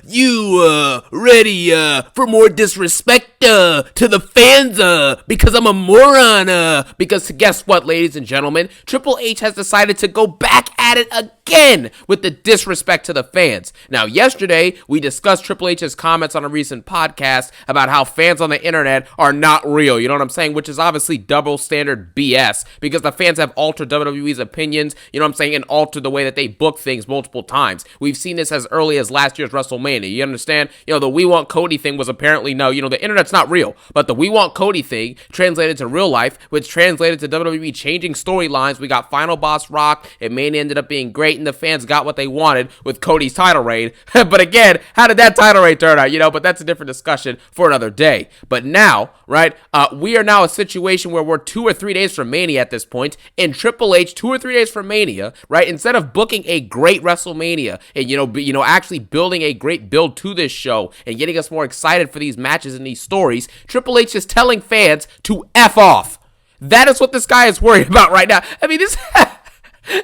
you ready for more disrespect to the fans because I'm a moron? Because guess what, ladies and gentlemen? Triple H has decided to go back at it again with the disrespect to the fans. Now, yesterday, we discussed Triple H's comments on a recent podcast about how fans on the internet are not real, you know what I'm saying? Which is obviously double standard BS, because the fans have altered WWE's opinions, you know what I'm saying, and altered the way that they book things multiple times. We've seen this as early as last year's WrestleMania, you understand? You know, the We Want Cody thing was apparently, no, you know, the internet's not real, but the We Want Cody thing translated to real life, which translated to WWE changing storylines. We got Final Boss Rock, and Mania ended up being great, and the fans got what they wanted with Cody's title reign. But again, how did that title reign turn out? You know, but that's a different discussion for another day. But now, right, we are now a situation where we're 2 or 3 days from Mania at this point, and Triple H 2 or 3 days from Mania, right, instead of booking a great WrestleMania and, actually building a great build to this show and getting us more excited for these matches and these stories, Triple H is telling fans to F off. That is what this guy is worried about right now. I mean, this...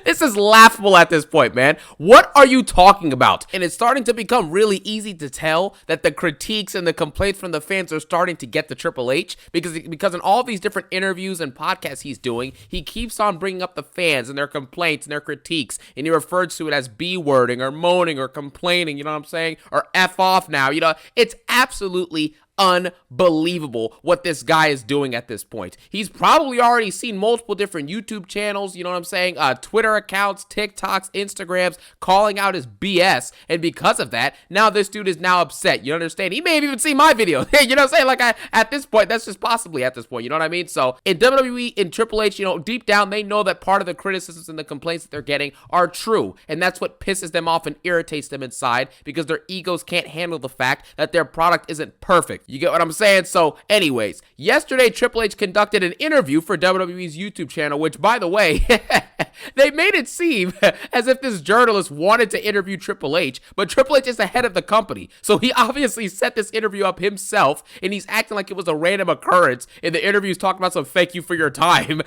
This is laughable at this point, man. What are you talking about? And it's starting to become really easy to tell that the critiques and the complaints from the fans are starting to get to Triple H because in all these different interviews and podcasts he's doing, he keeps on bringing up the fans and their complaints and their critiques, and he refers to it as B-wording or moaning or complaining, you know what I'm saying? Or F off now, you know? It's absolutely unbelievable what this guy is doing at this point. He's probably already seen multiple different YouTube channels, you know what I'm saying, Twitter accounts, TikToks, Instagrams, calling out his BS, and because of that, now this dude is now upset, you understand? He may have even seen my video, you know what I'm saying? Like, at this point, that's just possibly at this point, you know what I mean? So, in WWE, in Triple H, you know, deep down, they know that part of the criticisms and the complaints that they're getting are true, and that's what pisses them off and irritates them inside, because their egos can't handle the fact that their product isn't perfect. You get what I'm saying? So, anyways, yesterday Triple H conducted an interview for WWE's YouTube channel, which, by the way, they made it seem as if this journalist wanted to interview Triple H, but Triple H is the head of the company, so he obviously set this interview up himself, and he's acting like it was a random occurrence, and the interview's talking about some thank you for your time,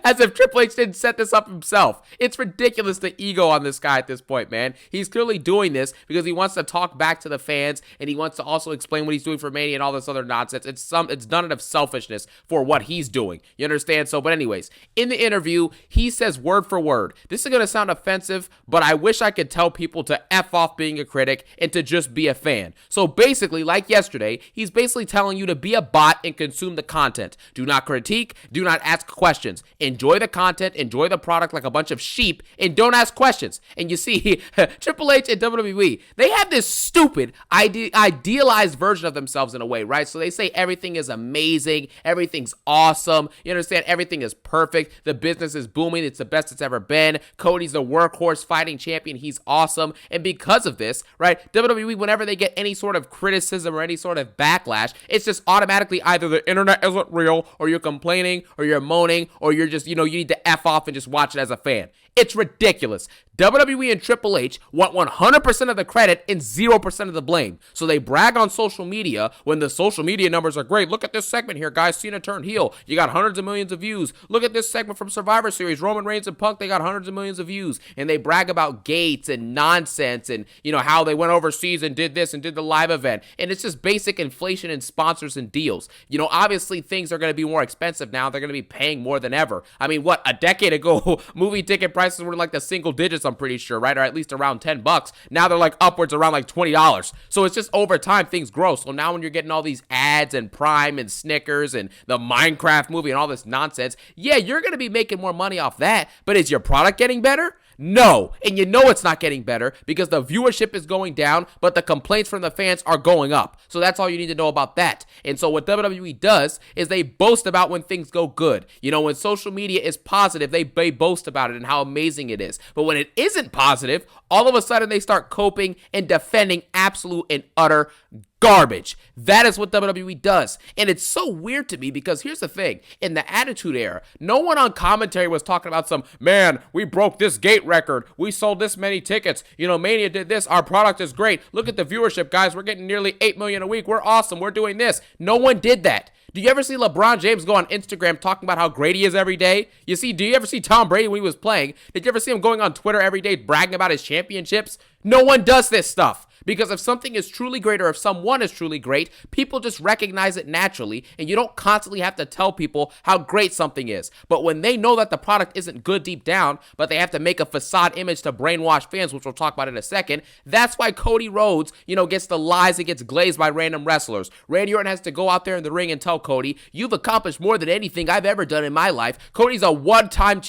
as if Triple H didn't set this up himself. It's ridiculous, the ego on this guy at this point, man. He's clearly doing this because he wants to talk back to the fans, and he wants to also explain what he's doing for Mania and all this other nonsense. It's done out of selfishness for what he's doing. You understand? So, but anyways, in the interview, he says word for word, this is going to sound offensive, but I wish I could tell people to F off being a critic and to just be a fan. So basically, like yesterday, he's basically telling you to be a bot and consume the content. Do not critique, do not ask questions. Enjoy the content, enjoy the product like a bunch of sheep, and don't ask questions. And you see, Triple H and WWE, they have this stupid, idealized version of themselves in a way, right? So they say everything is amazing, everything's awesome, you understand, everything is perfect, the business is booming, it's the best it's ever been, Cody's the workhorse fighting champion, he's awesome, and because of this, right, WWE, whenever they get any sort of criticism or any sort of backlash, it's just automatically either the internet isn't real, or you're complaining, or you're moaning, or you're just, you know, you need to F off and just watch it as a fan. It's ridiculous. WWE and Triple H want 100% of the credit and 0% of the blame. So they brag on social media when the social media numbers are great. Look at this segment here, guys. Cena turned heel. You got hundreds of millions of views. Look at this segment from Survivor Series. Roman Reigns and Punk, they got hundreds of millions of views. And they brag about gates and nonsense and, you know, how they went overseas and did this and did the live event. And it's just basic inflation and sponsors and deals. You know, obviously things are going to be more expensive now. They're going to be paying more than ever. I mean, what, a decade ago, movie ticket prices were like the single digits, I'm pretty sure, right? Or at least around $10. Now they're like upwards around like $20. So it's just over time things grow. So now when you're getting all these ads and Prime and Snickers and the Minecraft movie and all this nonsense, yeah, you're going to be making more money off that. But is your product getting better? No, and you know it's not getting better because the viewership is going down, but the complaints from the fans are going up. So that's all you need to know about that. And so what WWE does is they boast about when things go good. You know, when social media is positive, they boast about it and how amazing it is. But when it isn't positive, all of a sudden they start coping and defending absolute and utter garbage. That is what WWE does. And it's so weird to me because here's the thing. In the Attitude Era, no one on commentary was talking about some, man, we broke this gate record. We sold this many tickets. You know, Mania did this. Our product is great. Look at the viewership, guys. We're getting nearly 8 million a week. We're awesome. We're doing this. No one did that. Do you ever see LeBron James go on Instagram talking about how great he is every day? Do you ever see Tom Brady when he was playing? Did you ever see him going on Twitter every day bragging about his championships? No one does this stuff Because if something is truly great or if someone is truly great, people just recognize it naturally, and you don't constantly have to tell people how great something is. But when they know that the product isn't good deep down, but they have to make a facade image to brainwash fans, which we'll talk about in a second, that's why Cody Rhodes, gets the lies and gets glazed by random wrestlers. Randy Orton has to go out there in the ring and tell Cody, you've accomplished more than anything I've ever done in my life. Cody's a one-time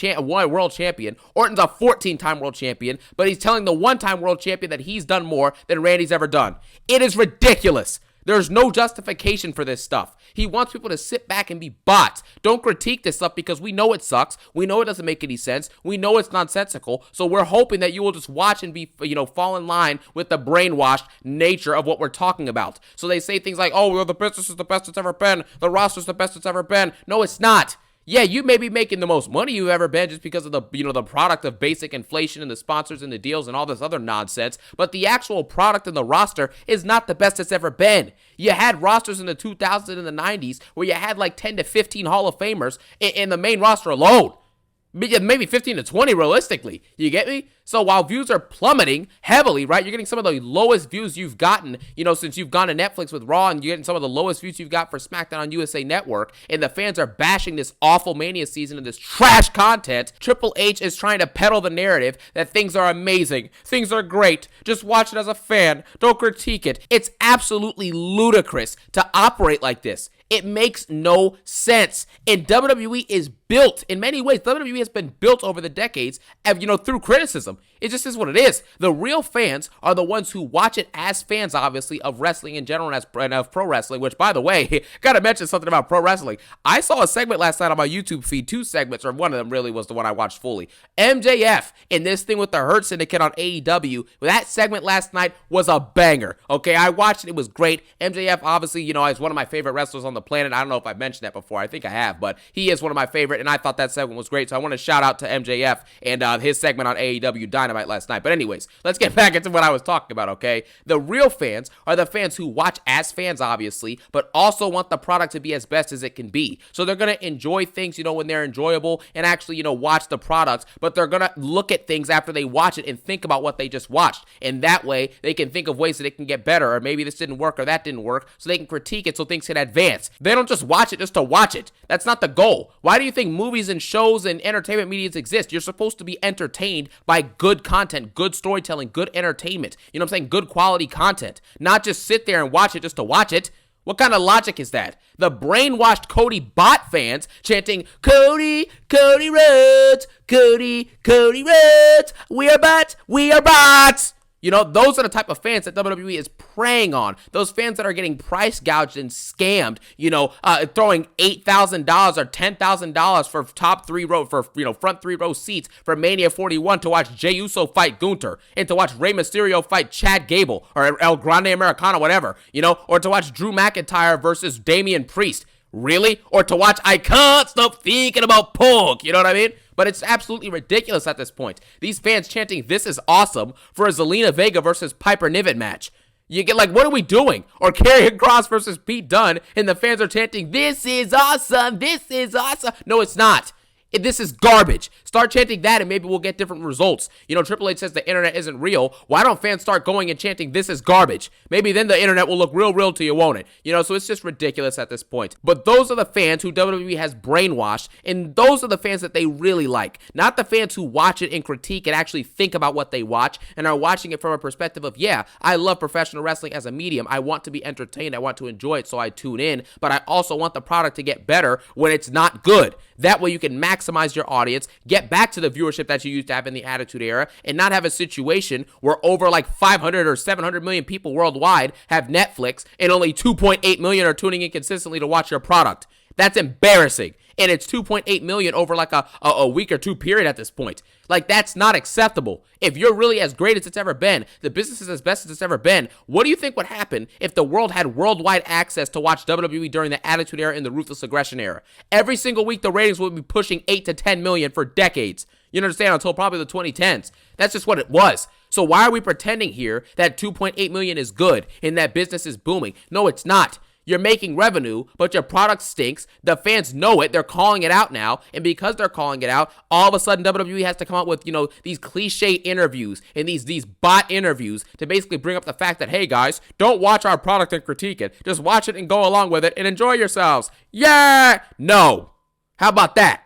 world champion. Orton's a 14-time world champion, but he's telling the one-time world champion that he's done more than Randy's ever done. It is ridiculous. There's no justification for this stuff. He wants people to sit back and be bots. Don't critique this stuff because we know it sucks. We know it doesn't make any sense. We know it's nonsensical. So we're hoping that you will just watch and be, fall in line with the brainwashed nature of what we're talking about. So they say things like, oh, well, the business is the best it's ever been. The roster's the best it's ever been. No, it's not. Yeah, you may be making the most money you've ever been just because of the, the product of basic inflation and the sponsors and the deals and all this other nonsense, but the actual product and the roster is not the best it's ever been. You had rosters in the 2000s and the 90s where you had like 10 to 15 Hall of Famers in the main roster alone. Maybe 15 to 20 realistically. You get me? So while views are plummeting heavily, right? You're getting some of the lowest views you've gotten, since you've gone to Netflix with Raw, and you're getting some of the lowest views you've got for SmackDown on USA Network, and the fans are bashing this awful Mania season and this trash content. Triple H is trying to peddle the narrative that things are amazing, things are great, just watch it as a fan, don't critique it. It's absolutely ludicrous to operate like this. It makes no sense. And WWE is built, in many ways, WWE has been built over the decades, through criticism. It just is what it is. The real fans are the ones who watch it as fans, obviously, of wrestling in general and of pro wrestling, which, by the way, gotta mention something about pro wrestling. I saw a segment last night on my YouTube feed, 2 segments, or one of them really was the one I watched fully. MJF in this thing with the Hurt Syndicate on AEW, that segment last night was a banger, okay? I watched it. It was great. MJF, obviously, is one of my favorite wrestlers on the planet. I don't know if I've mentioned that before. I think I have, but he is one of my favorite, and I thought that segment was great, so I want to shout out to MJF and his segment on AEW Dynamite last night. But anyways, let's get back into what I was talking about, okay? The real fans are the fans who watch as fans, obviously, but also want the product to be as best as it can be. So they're going to enjoy things, when they're enjoyable and actually, watch the product, but they're going to look at things after they watch it and think about what they just watched. And that way, they can think of ways that it can get better, or maybe this didn't work or that didn't work, so they can critique it so things can advance. They don't just watch it just to watch it. That's not the goal. Why do you think movies and shows and entertainment medias exist? You're supposed to be entertained by good content, good storytelling, good entertainment. You know what I'm saying? Good quality content. Not just sit there and watch it just to watch it. What kind of logic is that? The brainwashed Cody bot fans chanting, Cody, Cody Rhodes, Cody, Cody Rhodes, we are bots, we are bots. Those are the type of fans that WWE is preying on. Those fans that are getting price gouged and scammed, throwing $8,000 or $10,000 for top 3 row, front 3 row seats for Mania 41 to watch Jey Uso fight Gunther, and to watch Rey Mysterio fight Chad Gable or El Grande Americano, whatever, or to watch Drew McIntyre versus Damian Priest. Really? Or to watch I Can't Stop Thinking About Punk, you know what I mean? But it's absolutely ridiculous at this point. These fans chanting, this is awesome, for a Zelina Vega versus Piper Niven match. You get what are we doing? Or Karrion Kross versus Pete Dunne, and the fans are chanting, this is awesome, this is awesome. No, it's not. This is garbage. Start chanting that and maybe we'll get different results. Triple H says the internet isn't real. Why don't fans start going and chanting, this is garbage? Maybe then the internet will look real to you, won't it? So it's just ridiculous at this point. But those are the fans who WWE has brainwashed, and those are the fans that they really like. Not the fans who watch it and critique and actually think about what they watch and are watching it from a perspective of, yeah, I love professional wrestling as a medium. I want to be entertained. I want to enjoy it, so I tune in. But I also want the product to get better when it's not good. That way you can maximize your audience, get back to the viewership that you used to have in the Attitude Era, and not have a situation where over 500 or 700 million people worldwide have Netflix and only 2.8 million are tuning in consistently to watch your product. That's embarrassing. And it's 2.8 million over a week or two period at this point. That's not acceptable. If you're really as great as it's ever been, the business is as best as it's ever been, what do you think would happen if the world had worldwide access to watch WWE during the Attitude Era and the Ruthless Aggression Era? Every single week, the ratings would be pushing 8 to 10 million for decades. You understand? Until probably the 2010s. That's just what it was. So why are we pretending here that 2.8 million is good and that business is booming? No, it's not. You're making revenue, but your product stinks. The fans know it. They're calling it out now. And because they're calling it out, all of a sudden WWE has to come up with, these cliche interviews and these bot interviews to basically bring up the fact that, hey guys, don't watch our product and critique it. Just watch it and go along with it and enjoy yourselves. Yeah! No. How about that?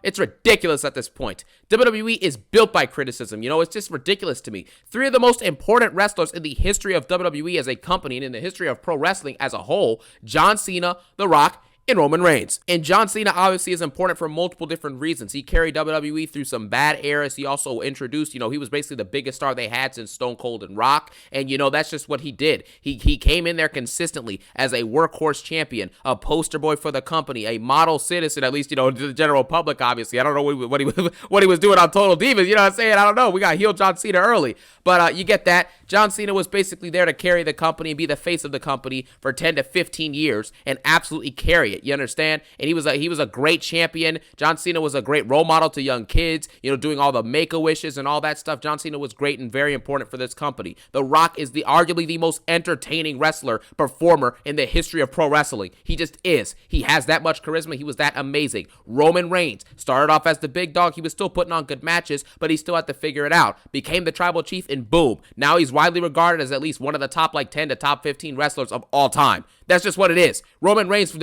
It's ridiculous at this point. WWE is built by criticism. It's just ridiculous to me. 3 of the most important wrestlers in the history of WWE as a company and in the history of pro wrestling as a whole, John Cena, The Rock, and Roman Reigns. And John Cena obviously is important for multiple different reasons. He carried WWE through some bad eras. He also introduced, he was basically the biggest star they had since Stone Cold and Rock. And, that's just what he did. He came in there consistently as a workhorse champion, a poster boy for the company, a model citizen, at least, to the general public, obviously. I don't know what he was doing on Total Divas. You know what I'm saying? I don't know. We got heel John Cena early. But you get that. John Cena was basically there to carry the company and be the face of the company for 10 to 15 years and absolutely carry it. You understand? And he was a great champion. John Cena was a great role model to young kids, doing all the Make-A-Wishes and all that stuff. John Cena was great and very important for this company. The Rock is arguably the most entertaining wrestler, performer in the history of pro wrestling. He just is. He has that much charisma. He was that amazing. Roman Reigns started off as the big dog. He was still putting on good matches, but he still had to figure it out. Became the tribal chief and boom. Now he's widely regarded as at least one of the top 10 to top 15 wrestlers of all time. That's just what it is. Roman Reigns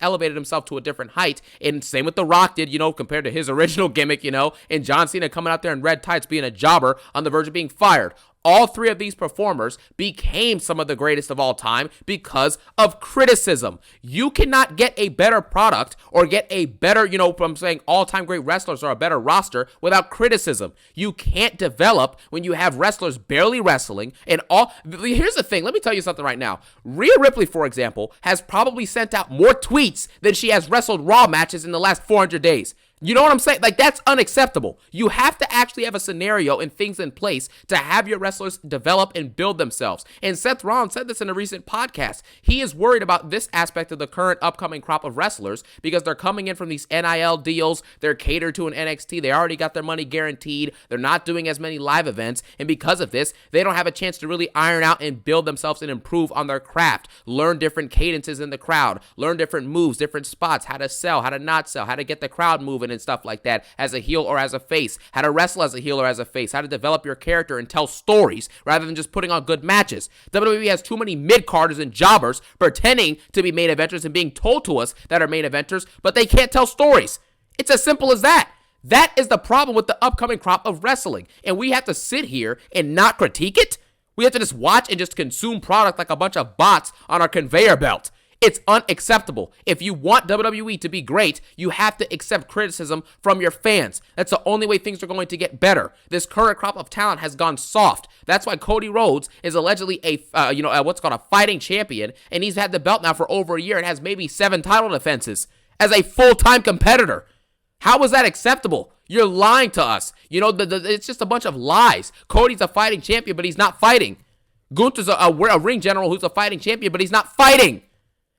elevated himself to a different height, and same with The Rock did, compared to his original gimmick, and John Cena coming out there in red tights being a jobber on the verge of being fired. All 3 of these performers became some of the greatest of all time because of criticism. You cannot get a better product or get a better, I'm saying all-time great wrestlers or a better roster without criticism. You can't develop when you have wrestlers barely wrestling and all. Here's the thing. Let me tell you something right now. Rhea Ripley, for example, has probably sent out more tweets than she has wrestled Raw matches in the last 400 days. You know what I'm saying? That's unacceptable. You have to actually have a scenario and things in place to have your wrestlers develop and build themselves. And Seth Rollins said this in a recent podcast. He is worried about this aspect of the current upcoming crop of wrestlers because they're coming in from these NIL deals. They're catered to an NXT. They already got their money guaranteed. They're not doing as many live events. And because of this, they don't have a chance to really iron out and build themselves and improve on their craft. Learn different cadences in the crowd. Learn different moves, different spots, how to sell, how to not sell, how to get the crowd moving and stuff like that as a heel or as a face, how to wrestle as a heel or as a face, how to develop your character and tell stories rather than just putting on good matches. WWE has too many mid-carders and jobbers pretending to be main eventers and being told to us that are main eventers, but they can't tell stories. It's as simple as that. That is the problem with the upcoming crop of wrestling, and we have to sit here and not critique it? We have to just watch and just consume product like a bunch of bots on our conveyor belt. It's unacceptable. If you want WWE to be great, you have to accept criticism from your fans. That's the only way things are going to get better. This current crop of talent has gone soft. That's why Cody Rhodes is allegedly what's called a fighting champion, and he's had the belt now for over a year and has maybe 7 title defenses as a full-time competitor. How is that acceptable? You're lying to us. It's just a bunch of lies. Cody's a fighting champion, but he's not fighting. Gunther's a ring general who's a fighting champion, but he's not fighting.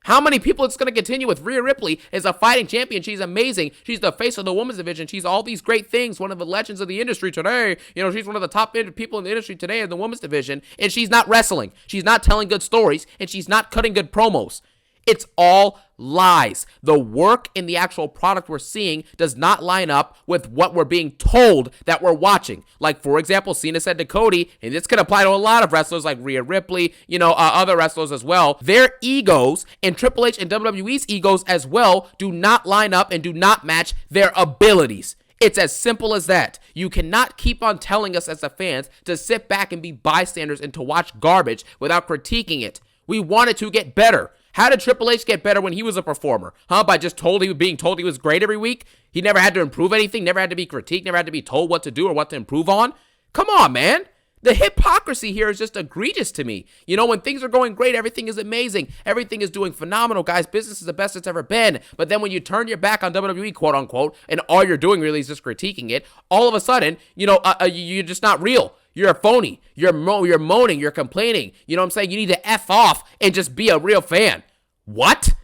How many people it's going to continue with? Rhea Ripley is a fighting champion. She's amazing. She's the face of the women's division. She's all these great things. One of the legends of the industry today. She's one of the top people in the industry today in the women's division. And she's not wrestling. She's not telling good stories. And she's not cutting good promos. It's all lies. The work in the actual product we're seeing does not line up with what we're being told that we're watching. Like, for example, Cena said to Cody, and this can apply to a lot of wrestlers like Rhea Ripley, other wrestlers as well. Their egos and Triple H and WWE's egos as well do not line up and do not match their abilities. It's as simple as that. You cannot keep on telling us as the fans to sit back and be bystanders and to watch garbage without critiquing it. We want it to get better. How did Triple H get better when he was a performer? By just being told he was great every week? He never had to improve anything, never had to be critiqued, never had to be told what to do or what to improve on? Come on, man. The hypocrisy here is just egregious to me. When things are going great, everything is amazing. Everything is doing phenomenal, guys. Business is the best it's ever been. But then when you turn your back on WWE, quote unquote, and all you're doing really is just critiquing it, all of a sudden, you're just not real. You're a phony. You're moaning. You're complaining. You know what I'm saying? You need to F off and just be a real fan. What?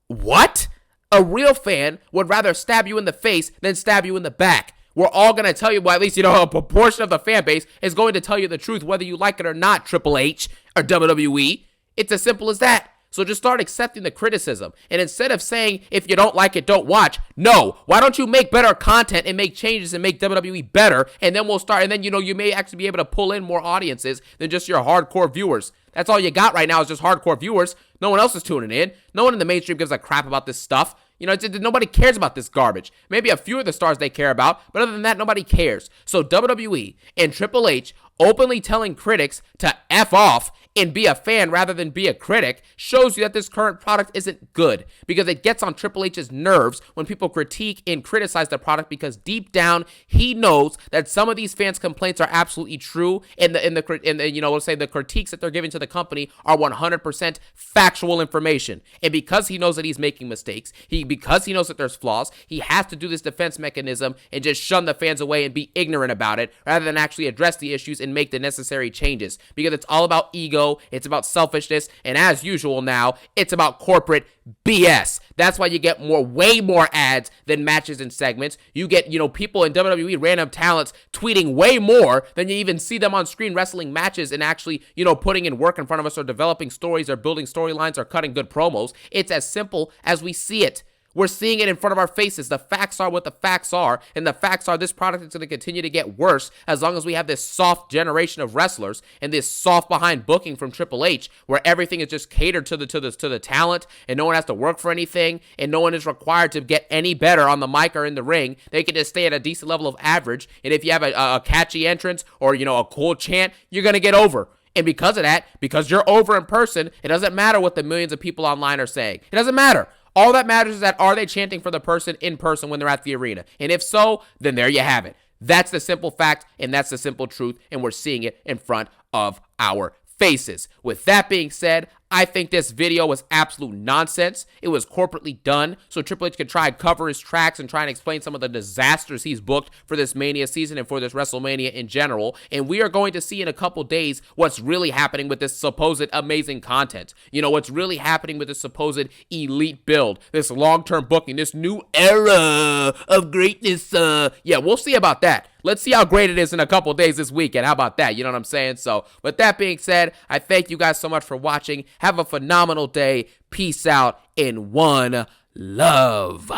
A real fan would rather stab you in the face than stab you in the back. We're all going to tell you, well, at least, a proportion of the fan base is going to tell you the truth, whether you like it or not, Triple H or WWE. It's as simple as that. So just start accepting the criticism. And instead of saying, if you don't like it, don't watch, no. Why don't you make better content and make changes and make WWE better? And then we'll start, and then, you may actually be able to pull in more audiences than just your hardcore viewers. That's all you got right now is just hardcore viewers. No one else is tuning in. No one in the mainstream gives a crap about this stuff. Nobody cares about this garbage. Maybe a few of the stars they care about, but other than that, nobody cares. So WWE and Triple H openly telling critics to F off and be a fan rather than be a critic shows you that this current product isn't good, because it gets on Triple H's nerves when people critique and criticize the product, because deep down he knows that some of these fans' complaints are absolutely true, and let's say the critiques that they're giving to the company are 100% factual information. And because he knows that he's making mistakes, because he knows that there's flaws, he has to do this defense mechanism and just shun the fans away and be ignorant about it rather than actually address the issues and make the necessary changes, because it's all about ego. It's about selfishness, and as usual now, it's about corporate BS. That's why you get way more ads than matches and segments. You get, people in WWE, random talents, tweeting way more than you even see them on screen wrestling matches and actually, putting in work in front of us, or developing stories, or building storylines, or cutting good promos. It's as simple as we see it. We're seeing it in front of our faces. The facts are what the facts are, and the facts are this product is going to continue to get worse as long as we have this soft generation of wrestlers and this soft behind booking from Triple H, where everything is just catered to the talent, and no one has to work for anything, and no one is required to get any better on the mic or in the ring. They can just stay at a decent level of average, and if you have a catchy entrance or a cool chant, you're going to get over. And because of that, because you're over in person, it doesn't matter what the millions of people online are saying. It doesn't matter. All that matters is that, are they chanting for the person in person when they're at the arena? And if so, then there you have it. That's the simple fact, and that's the simple truth, and we're seeing it in front of our faces. With that being said, I think this video was absolute nonsense. It was corporately done so Triple H could try and cover his tracks and try and explain some of the disasters he's booked for this Mania season and for this WrestleMania in general. And we are going to see in a couple days what's really happening with this supposed amazing content. What's really happening with this supposed elite build, this long-term booking, this new era of greatness. Yeah, we'll see about that. Let's see how great it is in a couple days this weekend. How about that? You know what I'm saying? So, with that being said, I thank you guys so much for watching. Have a phenomenal day. Peace out and one love.